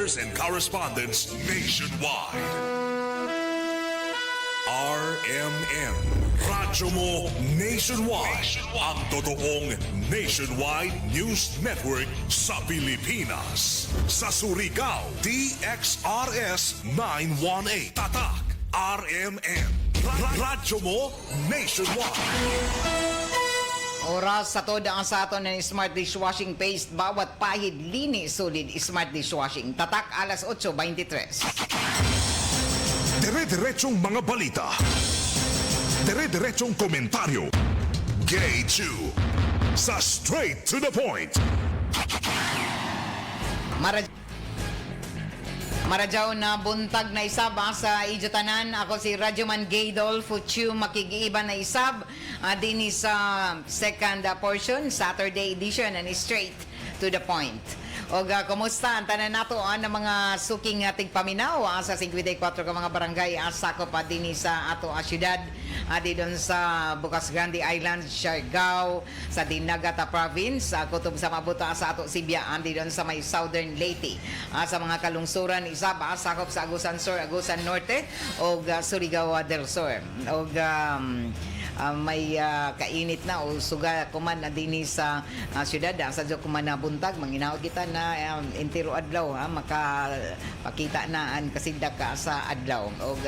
reporters and correspondents nationwide. RMN, Radyo Mo Nationwide. Ang totoong nationwide news network sa Pilipinas. Sa Surigao, DXRS 918. Tatak, RMN. Radyo Mo Nationwide. Oras sa toda ang sa aton ng Smart Dishwashing Paste. Bawat pahid, linis, solid Smart Dishwashing. Tatak, alas 8:23. Dire-diretsong mga balita. Dire-diretsong komentaryo. Gay 2. Sa straight to the point. Maradyaw na buntag na isab sa Ijutanan. Ako si Radyoman Gaydol Fuchu makigiiba na isab din sa second portion, Saturday edition, and straight to the point. O kumusta ang tanan nato ng mga suking ating paminaw sa 54 ka mga barangay sakop din sa ato syudad di doon sa Bukas Grande Island, Siargao, sa Dinagata Province, kutob sa mabuta sa ato Sibya, di doon sa may Southern Leyte, sa mga kalungsuran isab sakop sa Agusan Sur, Agusan Norte o Surigao del Sur. O may kainit na o suga kuman na din sa syudad sa kuman na buntag manginaw kita na entero adlaw makapakita na an kasindak sa adlaw o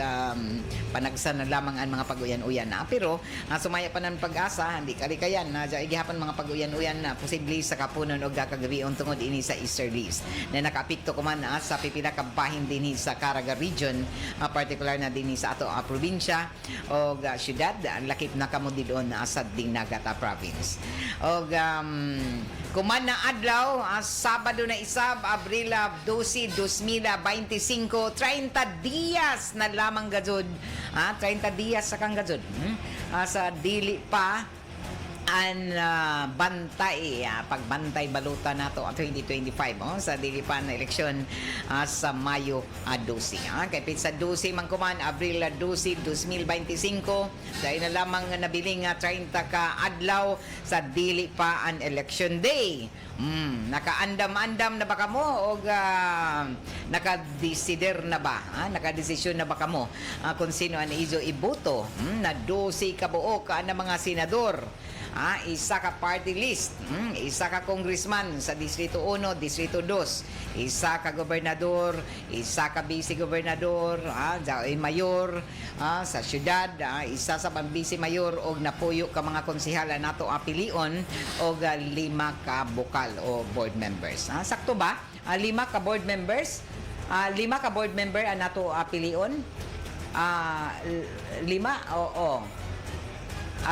panagsan na lamang ang mga pag-uyan-uyan pero sumaya pa ng pag-asa hindi kalikayan na igihapon mga pag-uyan-uyan na posible sa kapunon o kagabi tungod ini sa easterlies na nakaapekto kuman sa pipila ka bahin din sa Caraga region, particular na din sa ato probinsya o syudad ang lakip na kamo doon sa Dinagata Province. O kuman na adlaw, Sabado na isab, Abril 12, 2025, 30 dias na lamang gajud. 30 dias sa kang gajud. Sa dili pa ang bantay, pagbantay baluta nato 2025 sa dilipan na eleksyon sa Mayo 12. Kay pizza 12 man kuman, Abril 12, 2025, dahil na lamang nabiling 30 ka adlaw sa dili pa ang election day. Nakaandam-andam na ba kamo o nakadesider na ba? Nakadesisyon na ba kamo kung sino ang izo iboto? Na 12 ka buo ka na mga senador. Isa ka party list, isa ka congressman sa Distrito 1, Distrito 2, isa ka gobernador, isa ka vice-gobernador, mayor sa syudad, isa sa pang-vice-mayor o napuyo ka mga konsihala nato apilion o 5 ka bukal o board members. Sakto ba? 5 ka board members? 5 ka board member ang nato apilion? 5? Oo.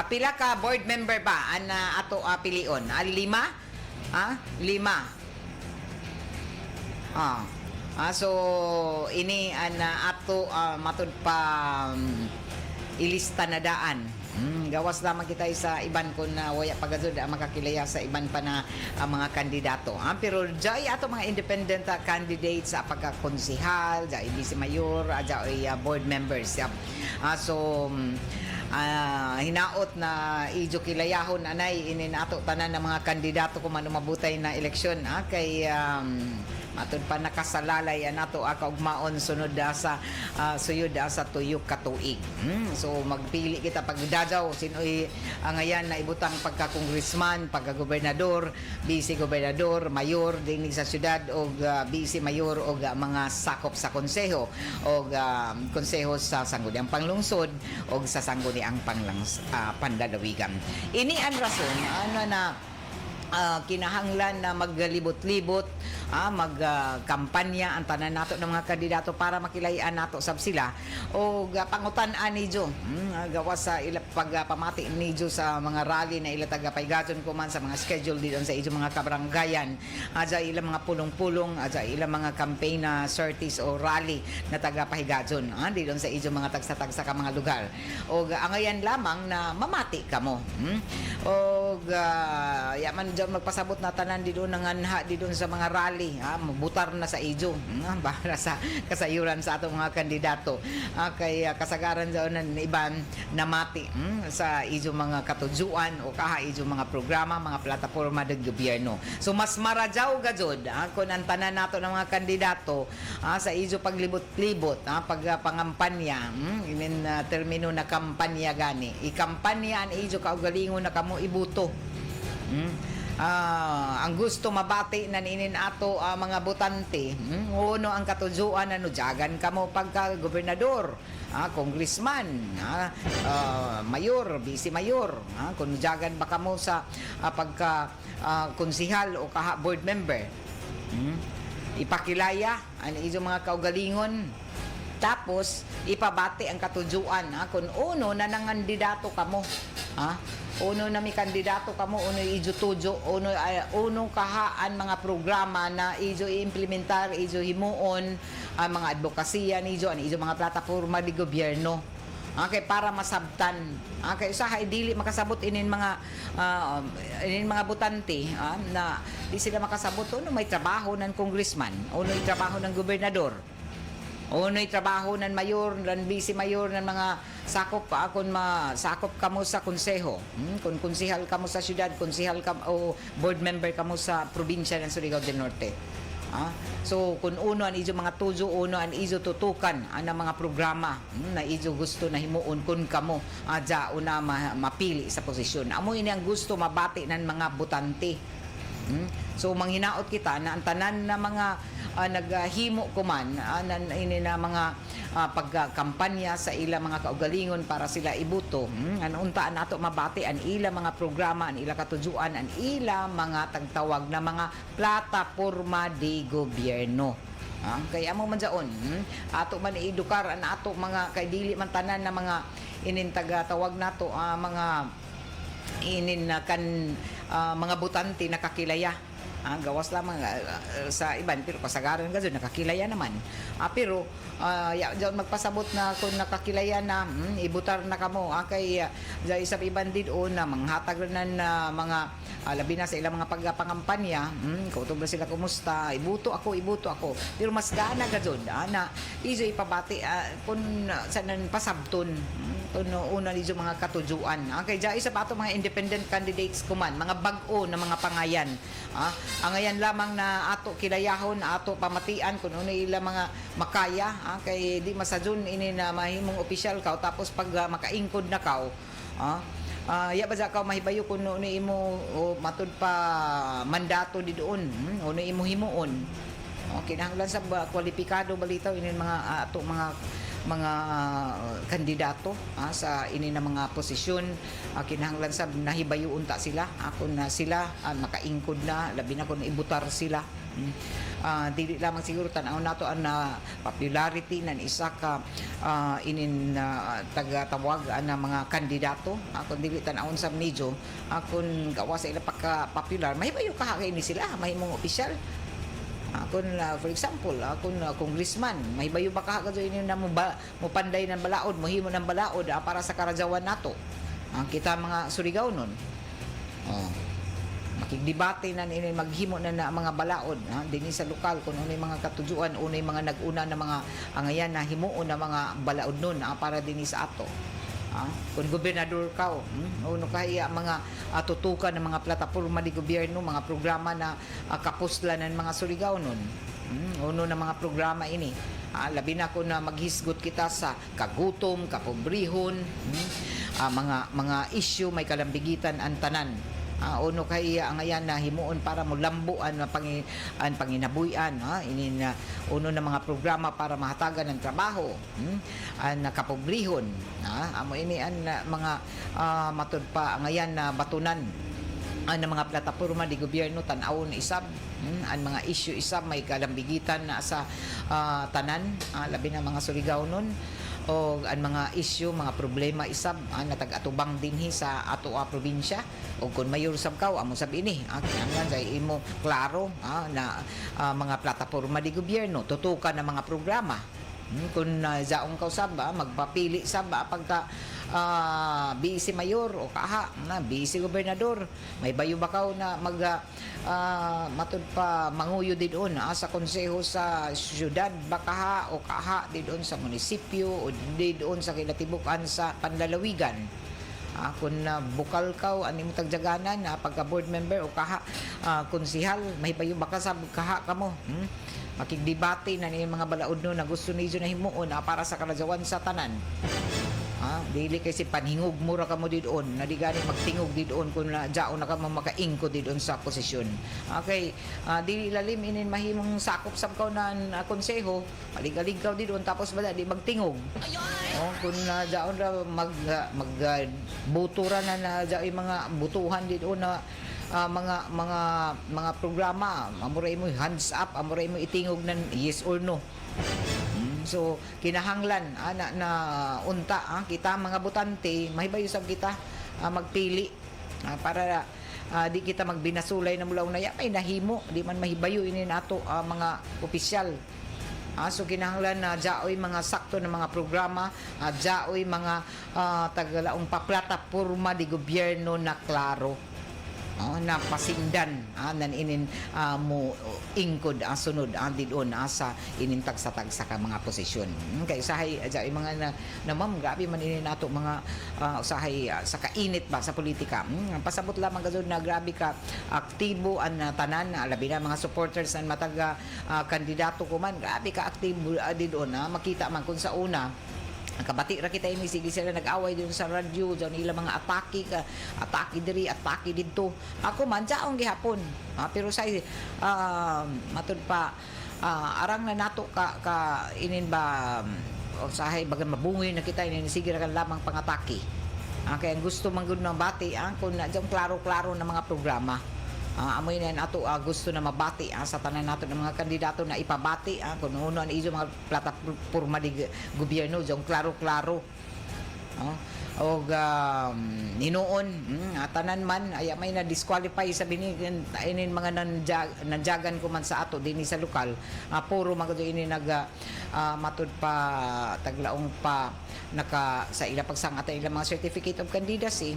Pila ka board member ba ang ato pilion? 5? 5. So ini an ato matud pa ilista na daan. Gawas lamang kita sa iban kun waya pagazod makakilaya sa iban pa na mga kandidato. Pero jay ato mga independent candidates sa pagkakonsihal, jay vice mayor, jay board members. So hinaot na ijo kilayahon anay inin ato tanan ng mga kandidato kung manumabutay na eleksyon kay matud pa nakasalalay nato kaugmaon sunod sa suyod sa tuyok ka tuig. So magpili kita pagdadaw sino ngayan na ibutang pagka-congressman, pagka-gobernador, vice-gobernador, mayor din sa syudad o vice-mayor o mga sakop sa konseho o konseho sa sangguniang panglungsod o sa sangguniang pandalawigan. Ini ang rason kinahanglan na maglibot-libot magkampanya ang tanan nato ng mga kandidato para makilayan nato sab sila o pangutan-an ni Jo gawas sa pagpamati ni Jo sa mga rally na ila tagapaygaton kuman sa mga schedule dito sa ijo mga kabaranggayan aja ilang mga pulong-pulong aja ilang mga campaign na sorties o rally na tagapahigaton dito sa ijo mga tagsa-tagsa ka mga lugar o angayan lamang na mamati kamo o yaman dyan magpasabot na tanan dito ng anha dito sa mga rally rally, mabutar na sa ijo para sa kasayuran sa atong mga kandidato. Kay kasagaran daw ng iban namati sa ijo mga katujuan o kaha ijo mga programa, mga plataporma ng gobyerno. So mas marajaw gajud kung ang tanan nato ng mga kandidato sa ijo paglibot-libot, pagpangampanya, termino na kampanya gani. Ikampanya ang ijo kaugalingon na kamo ibuto. Ang gusto mabati na ninin ato mga botante, uno ang katujuan na nujagan kamo pagka gobernador, congressman, mayor, vice mayor, kung nujagan ba kamo sa pagka konsihal o kaha board member, ipakilaya ang inyong mga kaugalingon, tapos ipabati ang katujuan kung uno na nangandidato kamo, uno na may kandidato kamo, uno ijutujo, uno kahaan mga programa na ijo i-implementar, ijo himuon ang mga advokasya nijo, ang ijo mga plataporma di gobyerno. Okay, para masabtan. Okay, usahay dili makasabot inin mga botante na di sila makasabot uno may trabaho ng congressman, uno may trabaho ng gobernador. Uno'y trabaho ng mayor, ng vice mayor, ng mga sakop sakop kamo sa konseho. Kung konsihal kamo sa syudad, konsihal o board member kamo sa probinsya ng Surigao del Norte. So kung uno ang ijo mga tujo, uno ang ijo tutukan ang mga programa na ijo gusto na himuon kun kamo adya una mapili sa posisyon. Amo ini ang gusto mabati ng mga botante. So manghinaot kita na ang tanan na mga naghimo kuman ini na mga pagkampanya sa ila mga kaugalingon para sila ibuto. Untaan nato mabati ang ila mga programa, ang ila katujuan, ang ila mga tagtawag na mga plataporma de gobyerno. Kaya mo man jaon, ato man iedukar ang ato mga kay dili man tanan na mga inintaga tawag nato mga mga butante nakakilaya. Gawas lamang sa iban pero kasagaran gazon nakakilaya naman. Pero magpasabot na kung nakakilaya na ibutar na kamo kay sa iban did na manghatag na mga labi na sa ilang mga pagpangampanya, kautob na sila kumusta, ibuto ako. Pero mas gana gazon na iso ipabati kung sanan pasabton. Una niyo mga katujuan. Kay isa pa ato mga independent candidates kuman, mga bag-o na mga pangayan. Angayan lamang na ato kilayahon, ato pamatian kung ano ila mga makaya. Kay di masadyon ini na mahimong opisyal ka tapos pag makaingkod na ka, ya ba ka mahibayo kung ano imo matud pa mandato di doon, ano imo himuon. Kinahanglan sa kwalipikado balitaw ini mga ato mga kandidato sa ini na mga posisyon, kinahanglan sa nahibayo unta sila kung na sila makaingkod na labi na kung ibutar sila. Dili lamang siguro tanaw nato ang popularity ng isa ka tagatawag na mga kandidato, kung dili tanawon sa medyo kung gawa sa ila pagka-popular mahibayo ka kay ni sila mahimong opisyal. Kung for example, kung congressman, may bayo ba ka ini na mo panday ng balaod, mo himo ng balaod para sa karajawan nato. Kita mga Surigao nun. Makigdebate na ini maghimo na mga balaod dinhi sa lokal kung ano mga katujuan, unay mga nag-una na mga angayan na himuon na mga balaod nun para dinhi sa ato. Kung gobernador ka uno kaya mga tutukan ng mga plataporma di gobyerno, mga programa na kapuslan ng mga Surigao nun, uno na mga programa ini labi na kung maghisgot kita sa kagutom, kapobrihon, mga issue may kalambigitan ang tanan. Uno kaya ang ayan na himuon para mo lambuan ang panginabuyan, ini na uno na mga programa para mahatagan ng trabaho, ang kapobrihon, amo ini ang mga matud pa ang ayan na batunan ang mga plataporma di gobyerno tan-awon isab, ang mga issue isab may kalambigitan na sa tanan, labi na mga Surigao nun, o ang mga issue, mga problema isab na tag-atubang dinhi sa ato probinsya. O kung mayor sab ka amo sab ini kinahanglan sa imo klaro na mga plataporma di gobyerno tutukan ng mga programa Kung jaong ka usab magpapili sab pagka vice mayor o kaha na vice gobernador, may bayo bakaw na matud pa manguyo didon sa konseho sa syudad bakaha o kaha didon sa munisipyo o didon sa kinatibukan sa panlalawigan. Kung bukal ka o ani mo tagjaganan pagka board member o kaha konsihal, may bayo baka sa kaha kamo. Makigdebate na ni mga balaod no na gusto niyo na himuon para sa kalajawan sa tanan. Dili kasi panhingog mura ka mo didon na di gani magtingog didon kung jaon na ka makaingko didon sa posisyon. Okay, dili lalim inin mahimong sakop sab kaw na konseho, aligalig kaw didon tapos bala di magtingog. Kung jaon ra butura na jaoy mga butuhan didon na mga programa, amuray mo hands up, amuray mo itingog ng yes or no. So kinahanglan na unta kita mga botante mahibayo sab kita magpili para di kita magbinasulay na mulaw na may nahimo di man mahibayo ini nato mga opisyal. So kinahanglan na jaoy mga sakto na mga programa, jaoy mga tagalaong plataporma di gobyerno na klaro. Na pasingdan nan inin mo ingkod sunod didon sa inintag sa ka mga posisyon. Kay usahay ay mga na ma'am grabe man inin nato mga usahay sa kainit ba sa politika. Pasabot lamang gazod na grabe ka aktibo an tanan labi na mga supporters an mataga kandidato ko man grabe ka aktibo didon makita man kun sa una kabati ra kita ini sige sila nag-away dito sa radyo diyan nila mga atake diri atake didto ako man jaong gihapon pero say matud pa arang na nato ka inin ba usahay bagan mabungoy na kita ini sige ra kan lamang pangatake kaya gusto man gud na bati kun na diyan klaro-klaro na mga programa. Amoy na nato gusto na mabati sa tanan nato ng mga kandidato na ipabati kung ano ang iso mga plataporma di gobyerno jong klaro-klaro. Og ninuon tanan man ay may na disqualify sa binigyan inin mga nanjagan ko man sa ato dinhi sa lokal puro magado ini matud pa taglaong pa naka sa ila pagsangata ila mga certificate of candidacy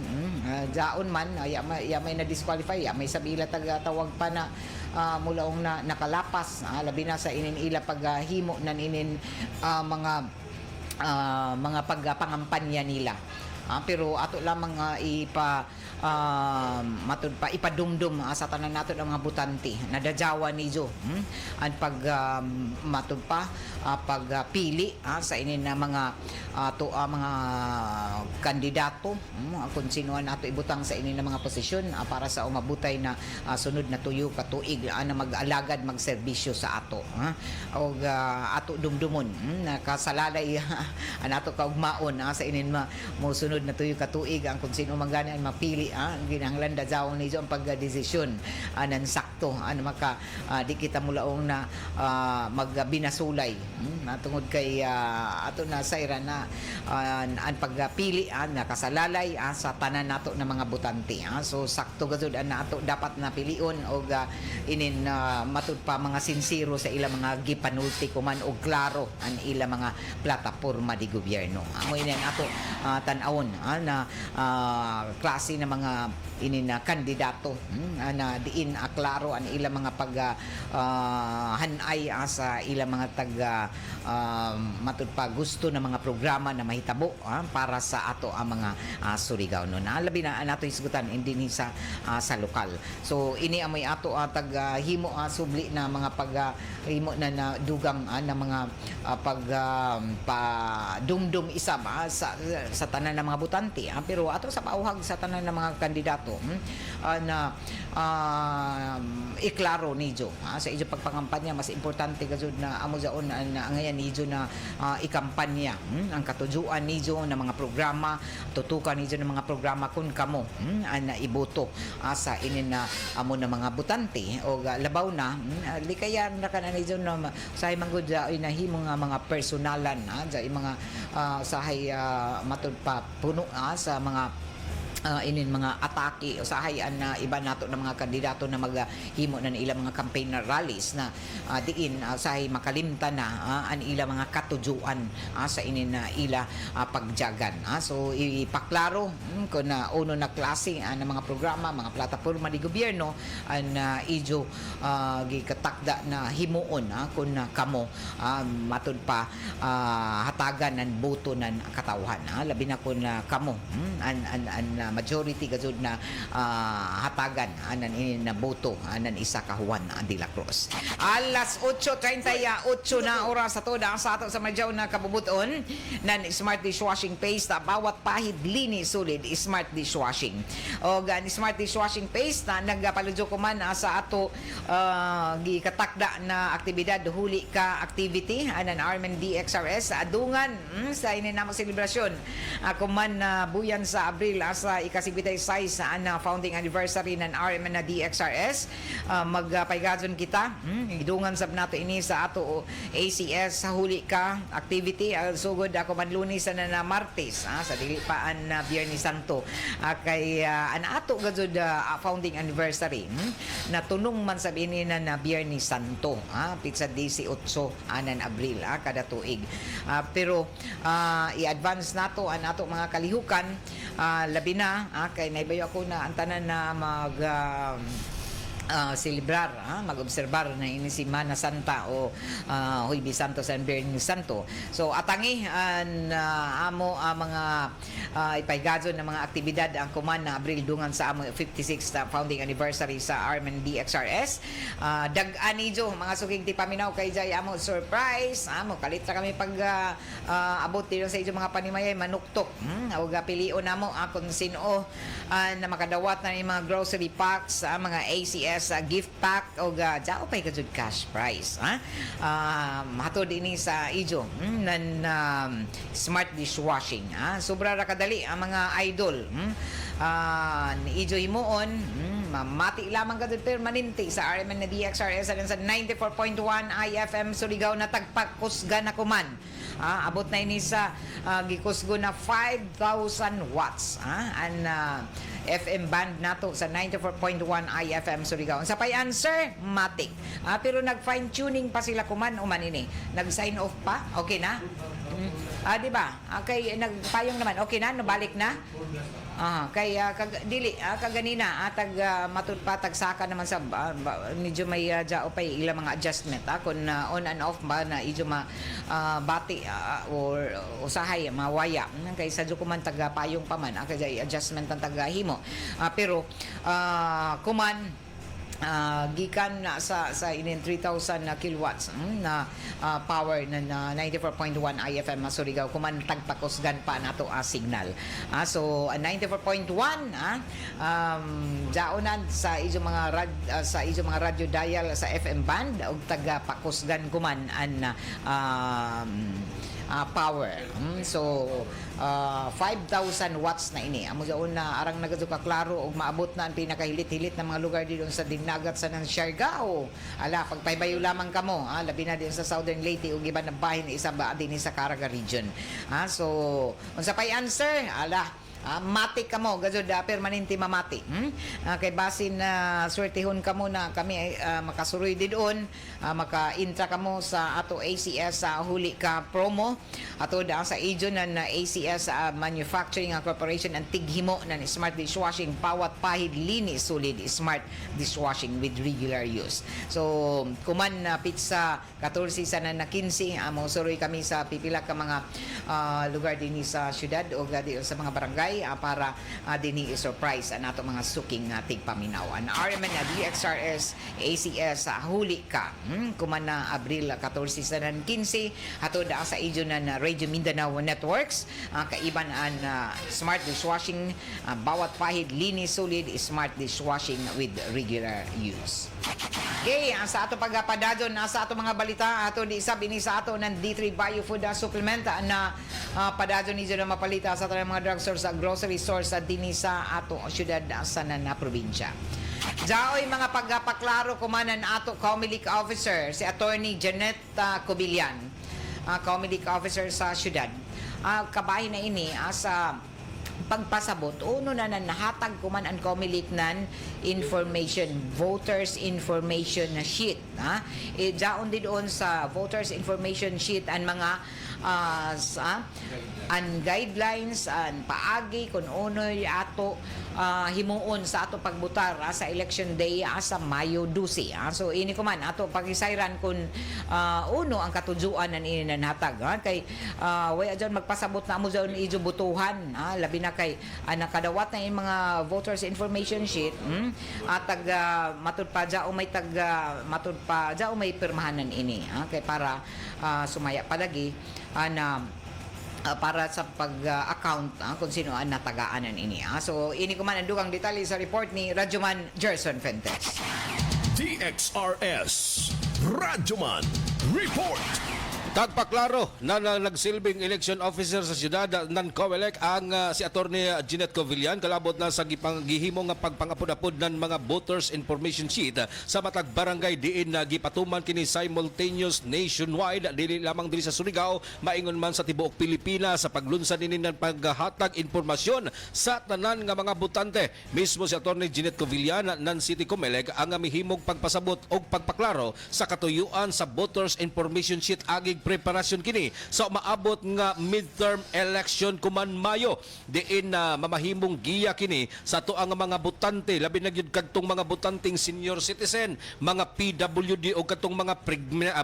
jaon man ay may na disqualify may sabila tawag pa na mulaong na nakalapas labi na sa inin ila paghimo nan inin mga pagpangampanya nila. Pero ato lamang matud pa ipadumdum sa tanan nato ng mga butante nadajawa ni Jo ang matud pa pagpili sa inin na mga mga kandidato kung sino nato ibutang sa inin na mga posisyon para sa umabutay na sunod na tuyo ka tuig na mag-alagad magserbisyo sa ato og ato dumdumon nakasalalay anato kaugmaon sa inin mo sunod na tuyo ka tuig ang kung sino man gani ang mapili ginahanglan da jaw ni ang pagdesisyon nan sakto maka di kita mulaong na magbinasulay tungod kay ato na sayra na ang pagpili nakasalalay sa tanan nato na mga butante so sakto gazud nato dapat na pilion og inin matud pa mga sinsiro sa ila mga gipanulti ko man og klaro ang ila mga plataporma di gobyerno amo ini ato tan-awon na klase na mga inin na kandidato na diin klaro ang ila mga hanay sa ila mga matud pa gusto na mga programa na mahitabo para sa ato ang mga Surigao no labi na nato isgutan hindi ni sa lokal so ini amoy ato himo subli na mga paghimo na dugang na mga dumdum isab sa tanan ng mga butante pero ato sa pauhag sa tanan ng mga kandidato na iklaro nijo sa ijo pagpangampanya mas importante gazud na amo jaon na ngayon nijo na ikampanya ang katujuan nijo na mga programa tutukan nijo ng mga programa kun kamo na iboto sa inin na amo na mga butante o labaw na likayan na kana nijo na sahay manggod na himo nga mga personalan sa mga sahay matud pa puno sa mga inin mga atake usahayan na iba nato ng mga kandidato na maghimo na ilang mga campaign rallies na diin usahay makalimtan na an ilang mga katujuan sa inin na ila pagjagan. So ipaklaro kung uno na klase ng mga programa, mga plataporma di gobyerno an ijo gikatakda na himuon kung kamo matud pa hatagan ng boto ng katawhan. Labi na kung kamo an majority gazud na hatagan anan ini na boto anan isa ka Juan de la Cruz. Alas 8:38 na oras sa toda sa ato sa madyaw na kabubuton nan smart dishwashing paste bawat pahid linis solid smart dishwashing. O gan smart dishwashing paste na nagapaludyo ko man sa ato gikatakda na aktibidad huli ka activity anan Armen DXRS adungan sa ini namo selebrasyon ako man buyan sa Abril sa ikasibitay size sa founding anniversary ng RMN na DXRS. Magpaygadson kita idungan sab nato ini sa ato ACS sa huli ka activity sugod ako man Lunes na Martes sa dili pa an Biyernes Santo kay an ato gazud founding anniversary na tunong man sab ini na Biyernes Santo pizza 18 anan Abril kada tuig. Pero i-advance nato an ato mga kalihukan labi na kay naibayo ako na ang tanan na celebrar, mag-obserbar na ini si Mana Santa o Huibi Santo San Biyernes Santo. So atangi amo mga ipaygadson ng mga aktibidad ang kuman na Abril dungan sa amo 56th founding anniversary sa Armen DXRS. Dag-an ijo mga suging ti paminaw kay jay amo surprise. Amo kalitra kami pag abot dito sa ijo mga panimayay manuktok. O pilion namo kung sino na makadawat na yung mga grocery packs, mga ACS gift pack o jao pay ka jud cash prize hatod ini sa ijo nan smart dishwashing sobra ra kadali ang mga idol ijo himuon mamati lamang ka jud permanente sa RMN na DXRS sa 94.1 IFM Surigao na tagpakusgan na kuman. Abot na ini sa gikusgo na 5,000 watts an FM band nato sa 94.1 IFM Surigao. Sa pay answer, matik. Pero nag-fine tuning pa sila kuman uman ini. Nag-sign off pa? Okay na? Di ba? Kay nagpayong naman. Okay na? Nabalik na? Kay dili kaganina tag matud pa tag saka naman sa medyo may jao pa ilang mga adjustment kun on and off ba na idyo bati or usahay mawaya kay sa kuman tag payong pa man kay adjustment ang tag himo pero kuman gikan na sa inin 3,000 kilowatts na power na 94.1 IFM Surigao kuman tagpakusgan pa nato signal. So 94.1 jaonan sa ijo mga sa ijo mga radio dial sa FM band og tagapakusgan kuman an power. So 5,000 watts na ini. Amo jaon na arang nagaduka klaro og maabot na ang pinakahilit-hilit na mga lugar dito sa dinagat sa ng Siargao. Ala pagpaybayo lamang kamo, labi na din sa Southern Leyte ug iban na bahin isa ba din sa Caraga region. So unsa pay answer? Ala mati ka mo gazod permanente mamati kay basin swertehon ka mo na kami makasuroy didon maka-intra ka mo sa ato ACS huli ka promo ato da sa agent na ACS Manufacturing Corporation ang tighimo na smart dishwashing pawat pahid linis solid smart dishwashing with regular use. So kuman pizza 14 sa na 15 amo suroy kami sa pipila ka mga lugar dinhi sa syudad o sa mga barangay para dinhi surprise nato mga suking tigpaminaw. Ang RMN na DXRS ACS huli ka kuman na Abril 14 sa 15 hatod sa agent na Radio Mindanao Networks kaiban an smart dishwashing bawat pahid linis solid smart dishwashing with regular use. Okay, sa ato pagpadadon sa ato mga balita ato di sab ini sa ato ng D3 Biofood Supplement na padadon ni na mapalita sa tanang mga drugstore sa grocery store sa dinhi sa ato syudad sa na probinsya. Jaoy mga pagpaklaro kumanan ato Comelec officer si Attorney Janet Cobillan, Comelec officer sa syudad. Kabahin na ini sa pagpasabot uno na nahatag ko man ang COMELEC nan information, voters information na sheet, ha. Daon din doon sa voters information sheet ang mga ang guidelines, ang paagi kung unoy ato himuon sa ato pagbutar sa election day sa Mayo 12. So ini ko man ato pagisayran kung uno ang katujuan nan ini nanhatag, kay way adyon magpasabot na mo dyan ijo butuhan, labi na kay nakadawat na yung mga voters information sheet, at matud pa dyan may matud pa dyan may pirmahanan ini, kay para sumaya palagi na para sa pag-account kung sino ang natagaanan ini. So, ini ko man ang dugang detalye sa report ni Radyoman Gerson Fentes. DXRS Radyoman Report. Tagpaklaro na nagsilbing election officer sa siyudad ng COMELEC ang si Attorney Jeanette Covillan kalabot na sa gihimo nga pagpangapod-apod ng mga voters information sheet sa matag barangay diin na gipatuman kini simultaneous nationwide dili lamang diri sa Surigao maingon man sa tibuok Pilipinas sa paglunsad nini ng paghatag impormasyon sa tanan nga mga botante. Mismo si Attorney Jeanette Covillan ng City COMELEC ang mihimog pagpasabot og pagpaklaro sa katuyuan sa voters information sheet agig preparasyon kini sa maabot nga midterm election kuman Mayo diin na mamahimong giya kini sa tuang mga botante labi na gyud kadtong mga botanteng senior citizen, mga PWD o kadtong mga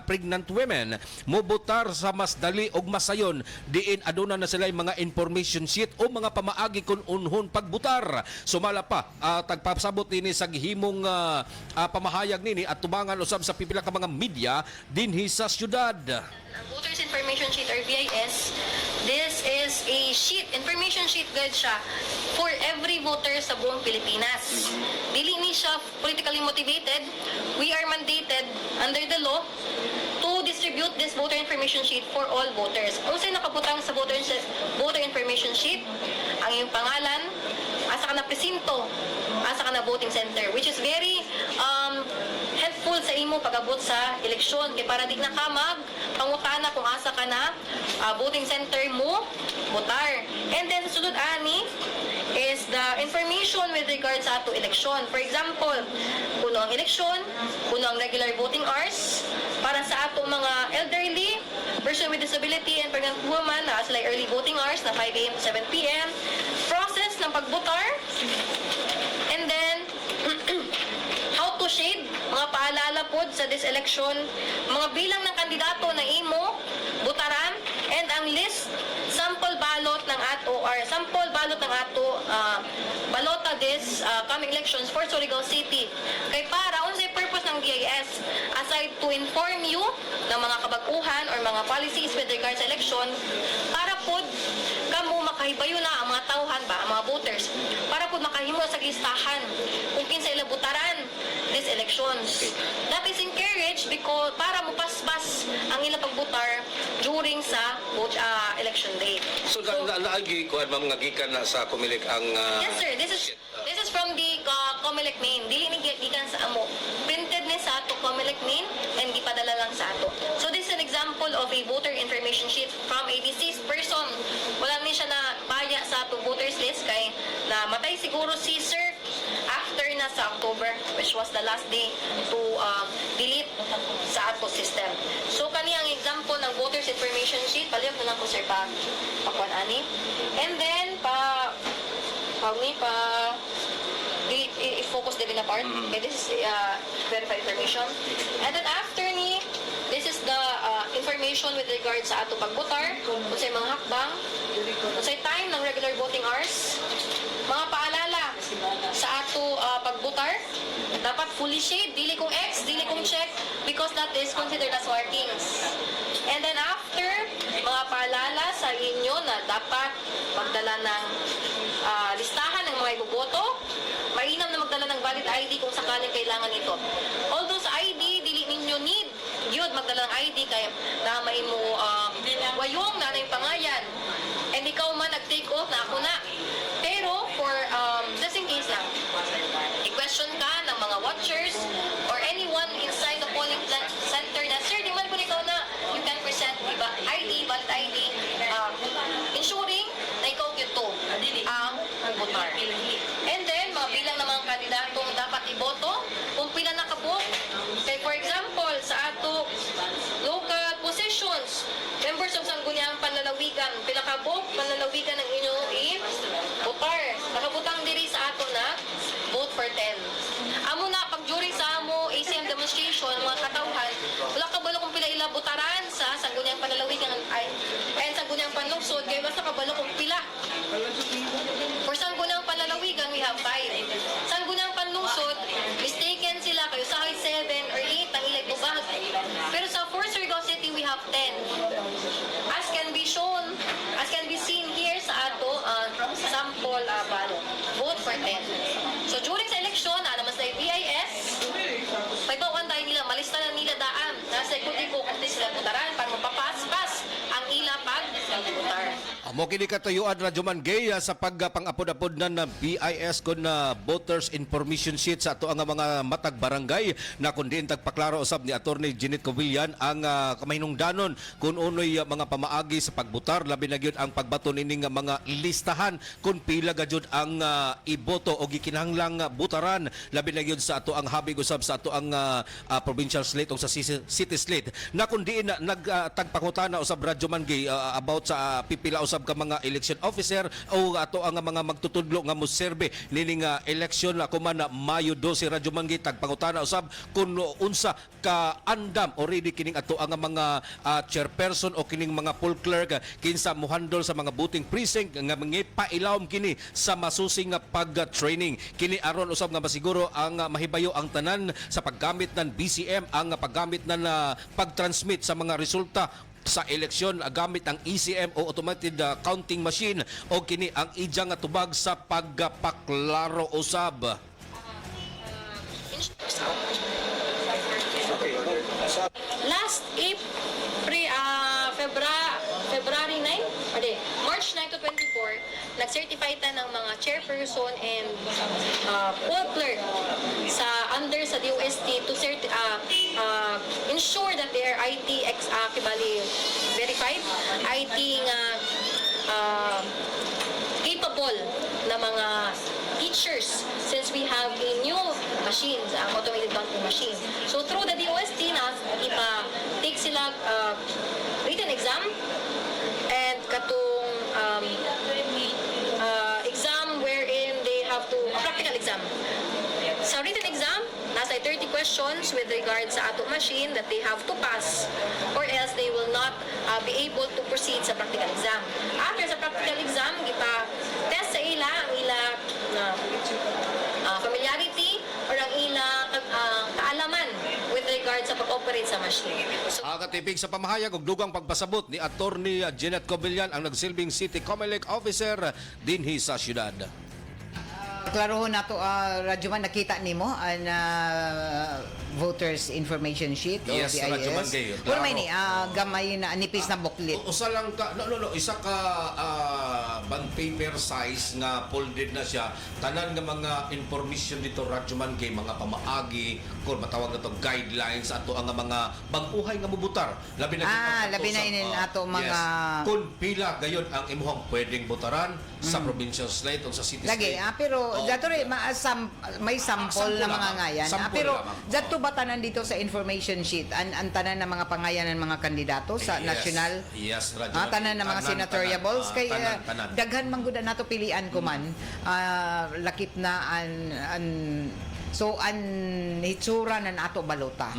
pregnant women mobotar sa mas dali og masayon diin aduna na sila mga information sheet o mga pamaagi kun unhon pagbutar. Sumala pa tagpasabot nini sa gihimong pamahayag nini at tumangan usab sa pipila ka mga media dinhi sa syudad. Voters Information Sheet or VIS, this is a sheet, information sheet guide siya for every voter sa buong Pilipinas. Dili ni siya politically motivated. We are mandated under the law to distribute this voter information sheet for all voters. Kung sa'yo nakabutang sa voter information sheet, ang iyong pangalan, asa ka na presinto, asa ka na voting center, which is very helpful sa imo pag-abot sa eleksyon kay para di na ka pangutana kung asa ka na voting center mo botar. And then sulod ani is the information with regards sa ato eleksyon. For example, kuno ang eleksyon, kuno ang regular voting hours para sa ato mga elderly, person with disability and pregnant woman na sila early voting hours na 5 a.m. to 7 p.m. Process ng pagbotar. And then how to shade, mga paalala po sa this election, mga bilang ng kandidato na imo, butaran, and ang list, sample ballot ng ato, or sample ballot ng ato, balota this coming elections for Surigao City. Kay para, unsay purpose ng DIS, aside to inform you ng mga kabaguhan or mga policies with regards sa election, para po, kamo makahibayo na ang mga tauhan ba, ang mga voters, para po makahimo sa listahan kung kinsa ila butaran these elections. That is encouraged because para mupaspas ang ila pagbutar during sa election day. So, naagi ko mga gikan na sa COMELEC ang Yes sir, this is from the COMELEC main. Dili ni gikan sa amo. Printed ni sa ato COMELEC main and gipadala lang sa ato. So this is an example of a voter information sheet from a deceased person. Wala ni siya na baya sa ato voters list kay na matay siguro si sir after na sa October, which was the last day to delete sa ato system. So kani ang example ng voters information sheet, palihog na lang ko sir pa pakuan ani. And then i-focus din na part. Okay, this is verified information. And then after ni, this is the information with regards sa ato pagbotar, kung sa'y mga hakbang, kung sa'y time ng regular voting hours, mga paalala sa ato pagbotar, dapat fully shade, dili kong X, dili kong check, because that is considered as markings. And then after, mga paalala sa inyo na dapat magdala ng listahan ng mga iboboto, mainam na magdala ng valid ID kung sakaling kailangan ito. All those ID, dili ninyo need yun magdala ng ID kaya na may mo wayong na yung pangayan. And ikaw man nag-take off na ako na. Pero for just in case lang, i-question ka ng mga watchers or anyone inside the polling center na, sir, di man po ikaw na you can present ID, valid ID, ensuring na ikaw yun to. Ang votar. And then, mga bilang ng mga kandidatong dapat iboto, kung pila nakabook. Say, for example, sa ato local positions, members of Sangguniang Panlalawigan, pila ka book, panlalawigan ng inyo i-votar. Nakabutang diri sa ato na vote for 10. Amo na, pag during sa amo ACM demonstration, mga katawhan, wala kabalo kung pila ila butaran sa Sangguniang Panlalawigan and Sangguniang Panlungsod, kaya basta kabalo kung pila. For Sangguniang Panlalawigan, we have 5. Sangguniang Panlungsod, mistaken sila, kayo sa 7 or 8 ang ilay bubag. Pero sa Fort Surigao City, we have 10. As can be shown, as can be seen here sa ato sample ballot. Vote for 10. So during sa election, naman sa BIS, may bawang tayo nila, malista na nila daan. Nasa ikuti ko kung sila butaran para mapapaspas ang ila pag-butar. Amo kini katuyuan Radyoman Gay sa pagpangapod-apod na BIS kon na voters information sheet sa ato ang mga matag barangay na kundi tagpaklaro usab ni Attorney Jeanette Covillan ang kamahinungdanon kung unoy mga pamaagi sa pagbutar labi na gyud ang pagbato nining mga listahan kung pila gayud ang iboto o gikinahanglang butaran labi na gyud sa ato ang habig usab sa ato ang provincial slate o sa city slate na kundi nagtagpangutana usab Radyoman Gay about sa pipila usab ka mga election officer o ato ang mga magtutudlo nga moserbe nining election ako man Mayo 12 Radyoman Gay tagpangutana usab kun unsa ka andam already kining ato ang mga chairperson o kining mga poll clerk kinsa mohandle sa mga voting precinct nga mangipailaom kini sa masusing nga pag-training kini aron usab nga masiguro ang mahibayo ang tanan sa paggamit ng BCM ang paggamit ng pag-transmit sa mga resulta sa eleksyon gamit ang ECM o automated counting machine o kini ang ijang tubag sa pagpaklaro usab. Last February 9, March 9 to 24, nag-certify ta ng mga chairperson and poll clerk under sa DOST to ensure that they are IT verified, IT nga capable na mga teachers since we have a new machines, ang automated counting machine. So through the DOST na ipa-take sila written exam and katong exam wherein they have to, a practical exam. Sa written exam, nasa 30 questions with regard sa ato machine that they have to pass or else they will not be able to proceed sa practical exam. After sa practical exam, test sa ila ang ila familiarity or ang ila kaalaman with regard sa pag-operate sa machine. So, Katipig sa pamahayag ug dugang pagpasabot ni Attorney Jeanette Covillan ang nagsilbing City Comelec officer dinhi sa syudad. Klarohon nato Radyoman, nakita nimo ang voters information sheet o Yes, BIS. Radyoman Gay, Pero klaro. may gamay na nipis na booklet. Usa lang ka isa ka bond paper size nga folded na siya tanan nga mga information dito Radyoman Gay mga pamaagi kung matawag na to guidelines ato ang mga bag-uhay nga mubutar labi na labi na inin ato mga kung pila gayon ang imuhang pwedeng butaran sa provincial slate o sa city lagi slate. pero dato rin may sample na mga lamang. ngayan. Sample Pero lamang. dato ba tanan dito sa information sheet ang tanan ng mga pangayan ng mga kandidato sa national? Yes, Radyoman. Tanan ng mga senatorial balls kay tanan. daghan man gud nato pilian ko man lakip na so an hitsura na nato balota.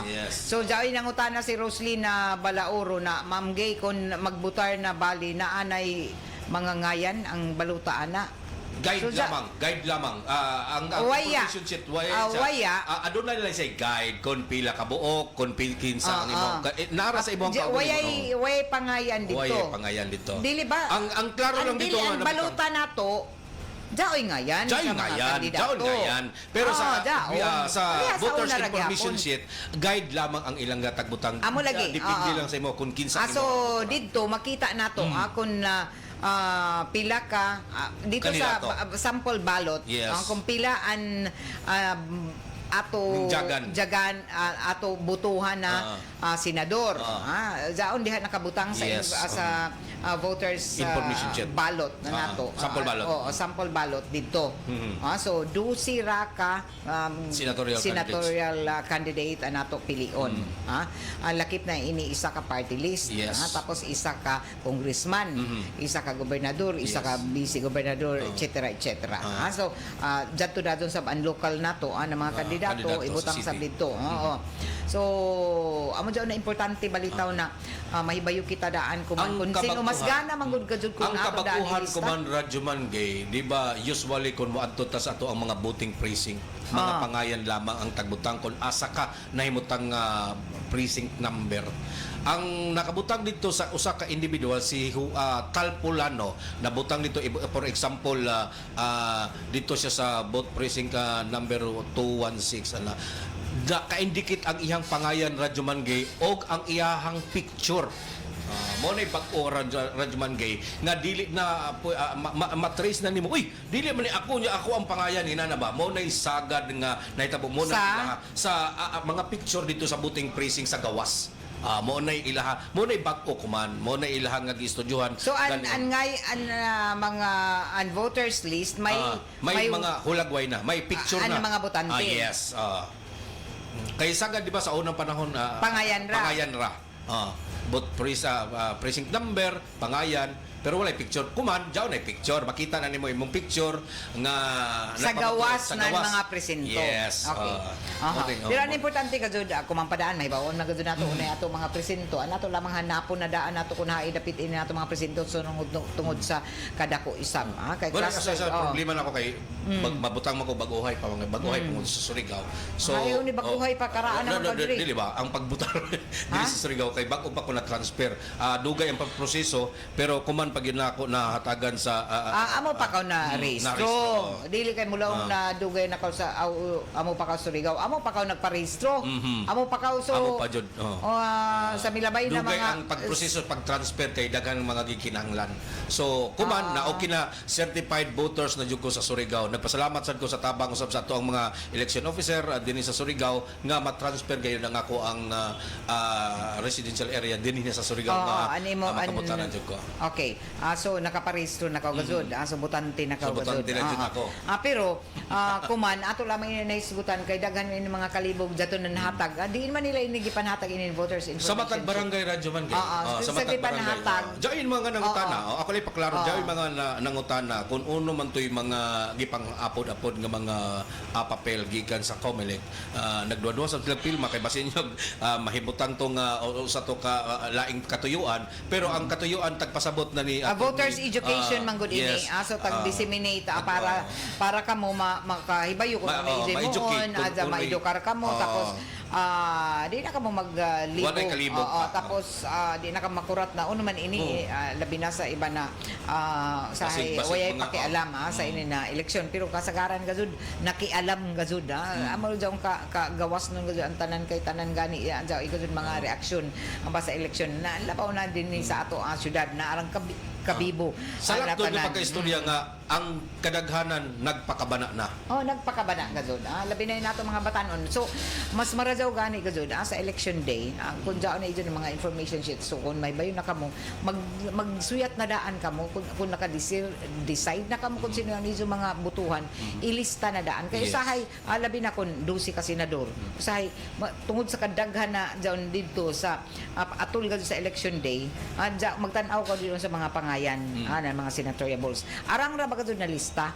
Yes. So dai nangutana si Roslina Balauro na Ma'am Gay kun magbutar na bali na anay mga ngayan ang balota ana. Guide lamang. Ang waya. information sheet, Waya. aduna nila say guide kon pila ka buok, kon kinsa ang imo. Nara sa imong Wayay pangayan dito. Wayay pangayan dito. Dili ba? Ang klaro lang dito ang baluta nato Jaoy nga yan. Jaoy nga yan. Pero sa voters information sheet, guide lamang ang ilang tagbutang. Amo lagi. Depende lang sa imo kung kinsa imo. So dito makita nato kung pila ka dito Kandidato. sa sample ballot Yes. kung pila ato Jagan. ato butuhan na senador. Daon diha nakabutang sa Yes. sa voters Information sheet. balot na nato. Sample ballot. Sample ballot dito. So 12 ra ka Senatorial candidate nato pilion. Lakip na ini isa ka party list. Yes. Tapos isa ka congressman, isa ka gobernador, isa ka vice gobernador, etc. etc. So jadto dadon sa local nato ang mga kandidato kandidato ibutang sa sa city. dito. Oo. So amo dyan na importante balitaw na mahibayo kita daan kung sino mas gana manggod ka jud kung ang ato daan kabakuhan ilista. ko man Radyoman Gay, di ba usually kung moadto ta sa ato ang mga voting precinct, mga pangayan lamang ang tagbutang kung asa ka nahimutang precinct number. Ang nakabutang dito sa usa ka individual si Talpulano, nabutang dito for example dito siya sa vote precinct number 216 ka-indicate ang iyang pangayan Radyoman Gay og ang iyahang picture. Mo na bag-o Radyoman Gay nga dili na matrace na nimo. Uy, dili man ni ako ang pangayan ina na ba? Mo na sagad nga nahitabo mo na sa mga picture dito sa voting precinct sa gawas. Mo na ilaha, mo na bag-o kuman, mo na ilaha nga gistudyohan. So mga voters list may mga hulagway na, may picture na. Mga botante. Yes. Kay sagad di ba sa unang panahon Pangayan ra. Precinct number, pangayan, pero wala picture. Kuman, diyaw na picture. Makita na nimo imong picture nga sa gawas na mga presinto. Yes. Okay. Pero ang importante ka jud ako mampadaan may bawon na gud nato unay ato mga presinto. Anato lamang hanapon na daan nato kun haay dapit ini nato mga presinto tungod sa kadako isang. Kay wala sa problema na ako kay mabutang mo ko baguhay pa mga baguhay tungod sa Surigao. So ayaw ni baguhay pa karaan naman padri. Dili ba ang pagbutang dili sa Surigao kay bago pa ko na transfer. Dugay ang pagproseso pero kuman pag yun ako nahatagan sa amo pa kaw na rehistro. Dili kay mulaong na dugay na kaw sa amo pa kaw Surigao. Amo pa kaw nagparehistro. Amo pa kaw so amo pa jud. Sa milabay na dugay mga ang pagproseso pag-transfer kay daghan mga gikinahanglan. So kuman na okay na certified voters na jud ko sa Surigao. Nagpasalamat sad ko sa tabang usab sa ato ang mga election officer dinhi sa Surigao nga ma-transfer gayon ang ako ang residential area dinhi sa Surigao nga makabutanan jud ko. Okay. So nakaparehistro na kaw gazud. So butante na kaw gazud. Butante na jud ako. Pero kuman ato lamang ini naisgutan kay daghan ini mga kalibog daton na nahatag. Diin man nila ini gipanhatag ini voters information. Sa matag barangay Radyoman Gay. Sa matag barangay. Diyan mga nangutana. Ako lay paklaro diyan mga nangutana kung uno man toy mga gipang apod-apod nga mga papel gikan sa COMELEC. Nagduwa-duwa sa pilma kay basin yung mahibutang tong sa to ka laing katuyuan pero ang katuyuan tagpasabot na ni voters education man gud ini. So tag-disseminate para kamo makahibayo kung ano i-education, ma-edukar kamo tapos di na ka mo maglibog. Tapos di na ka makurat na uno man ini labi na sa iba na sa wayay pakialam sa ini na eleksyon pero kasagaran gazud nakialam gazud amo jang ka gawas nun gazud ang tanan kay tanan gani jaw igazud mga reaksyon ang sa eleksyon na labaw na din sa ato ang syudad na arang kabibo. Sa lahat doon pagka-istorya nga, ang kadaghanan nagpakabana na. Nagpakabana gazud. Labi na yun nato mga batanon. So, mas marajaw gani gazud sa election day, kung dyan na yun mga information sheet. So, kung may bayo na kamo, magsuyat na daan kamo, kung naka-decide na kamo kung sino yung mga butuhan, ilista na daan. Kaya usahay, labi na kung 12 ka senador. Usahay, tungod sa kadaghan na dyan dito sa atul gazud sa election day, magtanaw ka dito sa mga pangalan ng mga senatorial balls. Arang ra ba kadto na lista?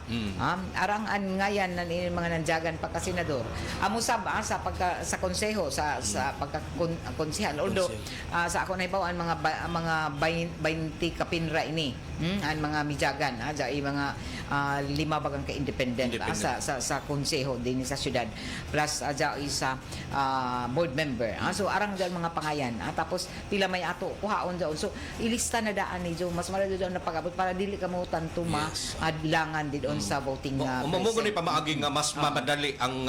Arang an ngayan nan mga nanjagan pagka senador. Amo sab sa pagka sa konseho sa pagka konsehal. Although sa ako nahibawan mga 20 kapinra ini. Ang mga mijagan dai mga 5 bagang ka-independent sa konseho din sa syudad. Plus dai sa board member. So arang dyan mga pangayan. Tapos pila may ato kuhaon dyan. So ilista na daan ni Jo mas doon na pag-abot para dili ka mo tanto adlangan din sa voting mo ni pamaagi nga mas mamadali ang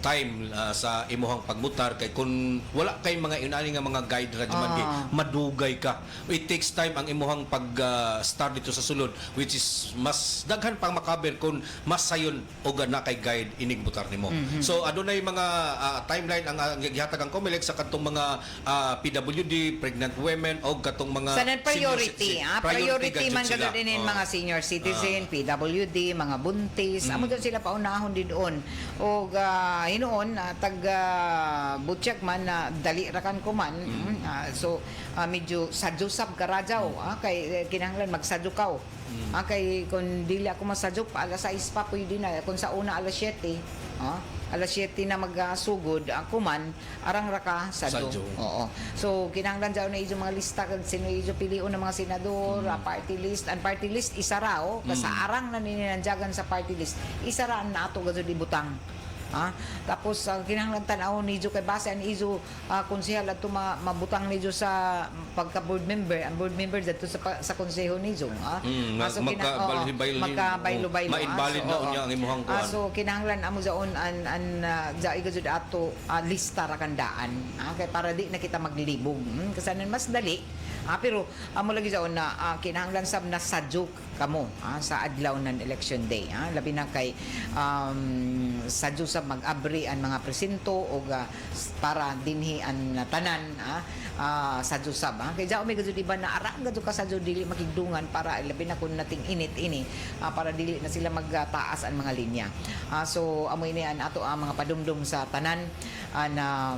time sa imuhang pagmutar kay kung wala kay mga inani nga mga guide ra man kay madugay ka. It takes time ang imuhang pag start dito sa sulod, which is mas daghan pang makaber kung mas sayon og na kay guide inig mutar nimo. So adunay mga timeline ang gihatag ang COMELEC sa katong mga PWD, pregnant women o katong mga Sa priority, priority man gadget sila. gagawin din mga senior citizen, PWD, mga buntis, amo doon sila paunahon din doon. O hinoon tag butchak man na dali rakan ko man. So medyo sadyusab karadyaw kay kinahanglan magsadyukaw. Kay kung dili ako masadyuk alas 6 pa pwede na kung sa una alas 7. Alas 7 na magsugod ako man arang raka sadyo. Oo. So kinahanglan daw na ijo mga lista kag sino ijo pilion ng mga senador, party list, and party list isara kasi arang na nininandyagan sa party list. Isara na ato gazud ibutang. Tapos kinahanglan tan-aw ni kay base an izo konsehal adto mabutang ni sa pagka board member, ang board member dito sa konseho ni so magkabaylo-baylo ma-invalid na unya ang imuhang kuan. So kinahanglan amo zaon an igazud ato lista ra kandaan kay para di na kita maglibog kasanan mas dali pero amo lagi zaon na kinahanglan sab na sadyok kamo sa adlaw ng election day labi na kay sadyo sa mag-abri ang mga presinto o para dinhi ang tanan sadyo sab kay jao may gud iba na ara gud ka sadyo dili makigdungan para labi na kun nating init ini para dili na sila magtaas ang mga linya so amoy ni an ato ang mga padumdum sa tanan na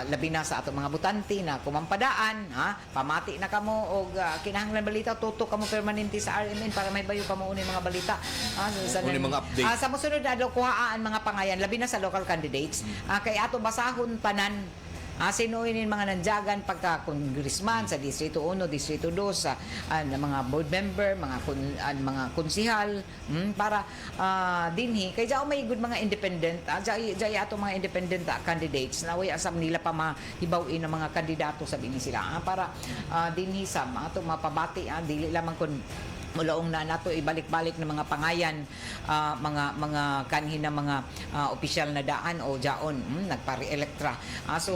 labi na sa ato mga butante na kumampadaan pamati na kamo og kinahanglan balita tutok kamo permanente sa RMN para may bayo kamo uning mga balita sa mga update sa mosunod na kuhaan mga pangayan labi na sa local candidates kay ato basahon tanan sino inin mga nandyagan pagka congressman sa Distrito 1, Distrito 2 sa mga board member, mga konsihal para dinhi kay jao may good mga independent jay ato mga independent candidates na way asam nila pa mahibawin ng mga kandidato sa bini sila para dinhi sa ato mapabati dili lamang kun mulaong na nato ibalik-balik ng mga pangayan mga kanhin na mga opisyal na daan o jaon nagpare-elektra so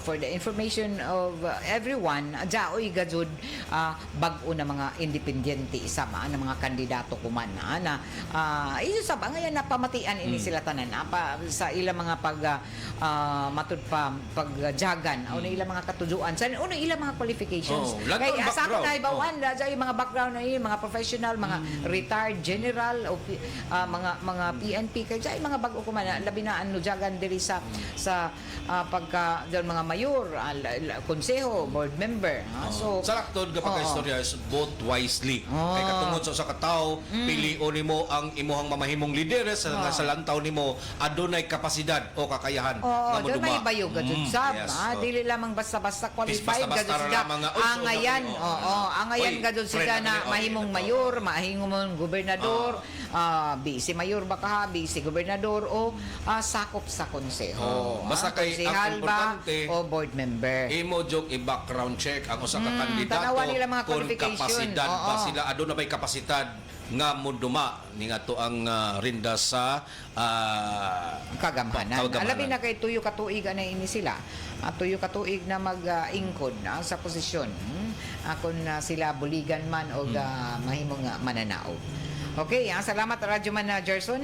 for the information of everyone jaoy gajud bag-o na mga independyente isama na mga kandidato kuman na iso sab ngayon na pamatian ini sila tanan sa ilang mga matud pa pagjagan o ilang mga katujuan sa uno ilang mga qualifications kay sa ako na ibawan jay mga background na mga professional, mga retired general o mga PNP kay jay mga bag-o ko man labi na ano jagan diri sa pagka mga mayor, konseho, board member. So sa laktod kapag istorya is vote wisely. Kay katungod sa katao, pilion nimo ang imuhang mamahimong lideres sa lantaw nimo adunay kapasidad o kakayahan nga doon may moduma. bayo gajud sab dili lamang basta-basta qualified gajud sila angayan angayan gajud sila na mahimong mayor, mahimong gobernador, bisi mayor baka bisi gobernador o sakop sa konseho. Basta kay ang importante o board member. Imo jog i-background check ang usa ka kandidato tanawan nila mga kung qualification. kapasidad ba sila aduna bay kapasidad nga moduma ni ngadto ang rinda sa kagamhanan. Alabi na kay tuyo ka tuig na ini sila. Tuyo ka tuig na mag-ingkod sa posisyon. Kung sila buligan man o mahimong mananao. Okay, salamat Radyo Man Gerson.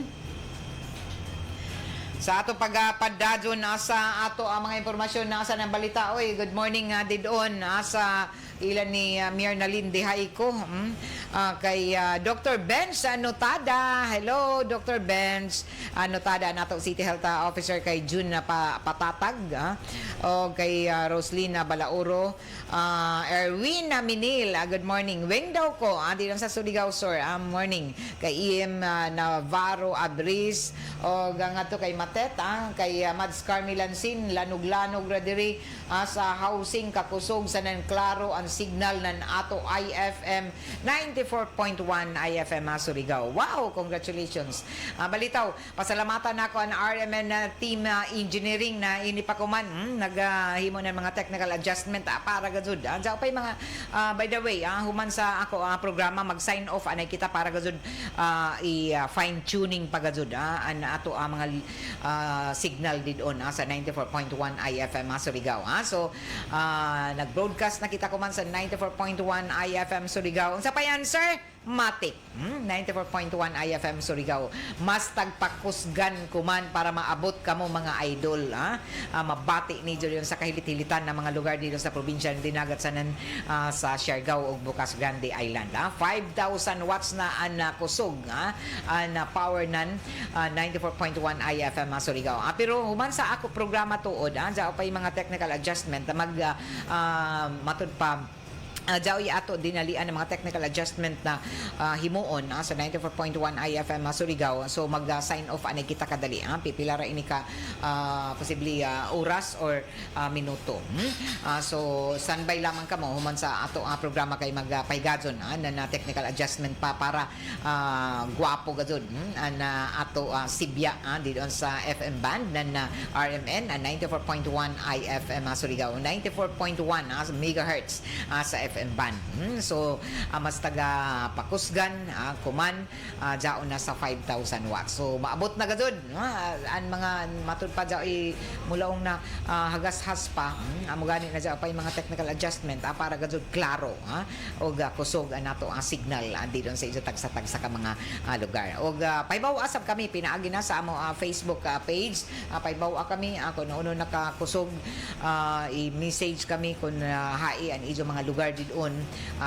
Sa ato pagpadadyon sa ato ang mga impormasyon nasa ng balita. Good morning didon sa ilan ni Mirnalyn Dihaiko kay Dr. Benz Anotada. Hello Dr. Benz Anotada nato City Health Officer kay June na patatag o kay Roslina Balauro, Erwin Minil, good morning. Weng daw ko di lang sa Surigao Sur, morning kay EM Navarro Abris o gangato kay Matet kay Mads Carmilansin Lanog-lanog radiri sa housing kakusog sa nan klaro ang signal ng ato IFM 94.1 IFM Surigao. Wow, congratulations. Balitaw, pasalamatan nako ang RMN team engineering na inipakuman naghimo ng mga technical adjustment para gazud. Diyan pa mga by the way, human sa ako programa mag-sign off anay kita para gazud i fine tuning pa gazud an ato mga signal didon sa 94.1 IFM Surigao. So nag-broadcast na kita kuman sa 94.1 IFM Surigao. Unsa pa yan, sir? Matik. 94.1 IFM Surigao. Mas tagpakusgan kuman para maabot kamo mga idol. Mabati ni yun sa kahilit-hilitan na mga lugar dito sa probinsya ng Dinagat sa Siargao ug Bocas Grande Island. 5,000 watts na ang kusog ang power nan 94.1 IFM Surigao. Pero human sa ako programa tuod, diya pa yung mga technical adjustment na matud pa Jawi ato dinalian ng mga technical adjustment na himuon sa 94.1 IFM Surigao. So mag-sign off anay kita kadali. Pipilara ini ka possibly oras or minuto. So standby lamang kamo human sa ato programa kay magpaygadson na technical adjustment pa para guwapo gadzon na ato Sibya dito sa FM band na RMN 94.1 IFM Surigao. 94.1 megahertz sa FM band. So mas taga pakusgan kuman jaon na sa 5,000 watts. So maabot na gadud ang mga matud pa jaoy mulaong na hagashas pa amo gani na jaon pa yung mga technical adjustment para gadud klaro og kusog nato ang signal dito sa iso tagsa-tagsa ka mga lugar. Og paybaw asab kami pinaagi na sa amo Facebook page. Paybaw kami kung ano nakakusog i-message kami kung hai an iso mga lugar doon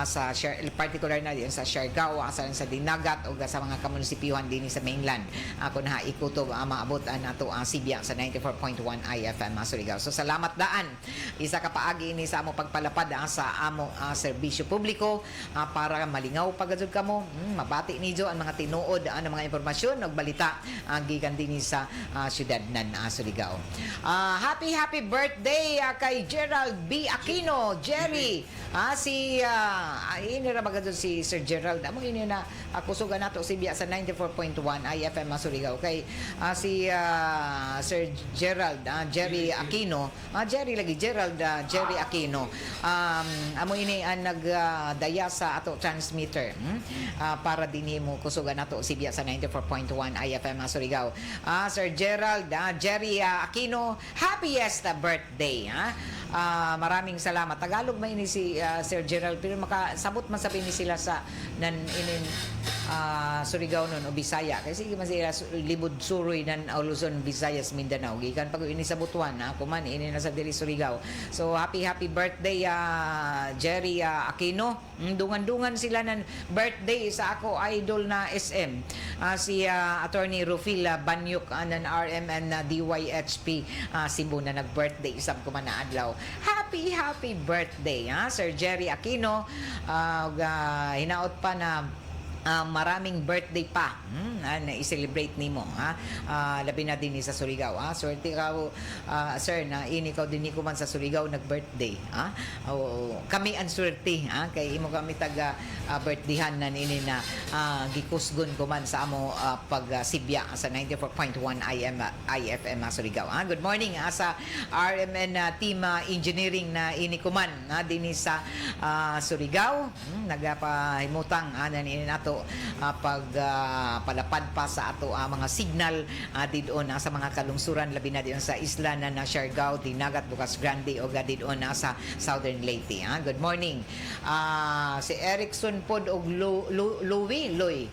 sa particular na din sa Siargao, sa Dinagat o sa mga kamunisipyuhan din sa mainland. Kung ikutob maabot nato ang Sibya sa 94.1 IFM Surigao. So salamat daan. Isa ka paagi ni sa amo pagpalapad sa amo serbisyo publiko para malingaw pagadzud kamo. Mabati nijo ang mga tinuod ang mga impormasyon ug balita gikan din sa syudad nan Surigao. Happy birthday kay Gerald B. Aquino, Jerry. Si ini ra bagadon si Sir Gerald. Amo ini na kusugan nato Sibya sa 94.1 IFM Surigao kay si Sir Gerald Jerry Aquino. Jerry lagi Gerald Jerry Aquino. Amo ini ang nagdaya sa ato transmitter para dinhi mo kusugan nato Sibya sa 94.1 IFM Surigao. Sir Gerald Jerry Aquino, happiest birthday. Maraming salamat. Tagalog man ini si Sir Gerald pero makasabot man sabi ni sila sa Surigao nun o Bisaya kasi man sila libod suroy nan Luzon, Visayas, Mindanao gikan pag ini sa Butuan kuman ini na sa diri Surigao. So happy birthday Jerry Aquino. Dungan-dungan sila ng birthday sa ako idol na SM si Attorney Rufil Banyuk ng RMN DYHP Cebu na nag-birthday isang kuman na adlaw. Happy birthday Sir Jerry Aquino. Hinaot pa na maraming birthday pa na i-celebrate nimo labi na din sa Surigao swerte ka sir na ini ka din ko man sa Surigao nag-birthday kami ang swerte kay imo kami taga birthdayhan na ini na gikusgon ko man sa amo pag Sibya sa 94.1 IFM Surigao. Good morning sa RMN team engineering na ini ko man din sa Surigao nagapahimutang ini nato palapad pa sa ato mga signal didon sa mga kalungsuran labi na diyon sa isla na Siargao, Dinagat, Bocas Grande o didon sa Southern Leyte. Good morning. Si Erickson pod og Louie Loy.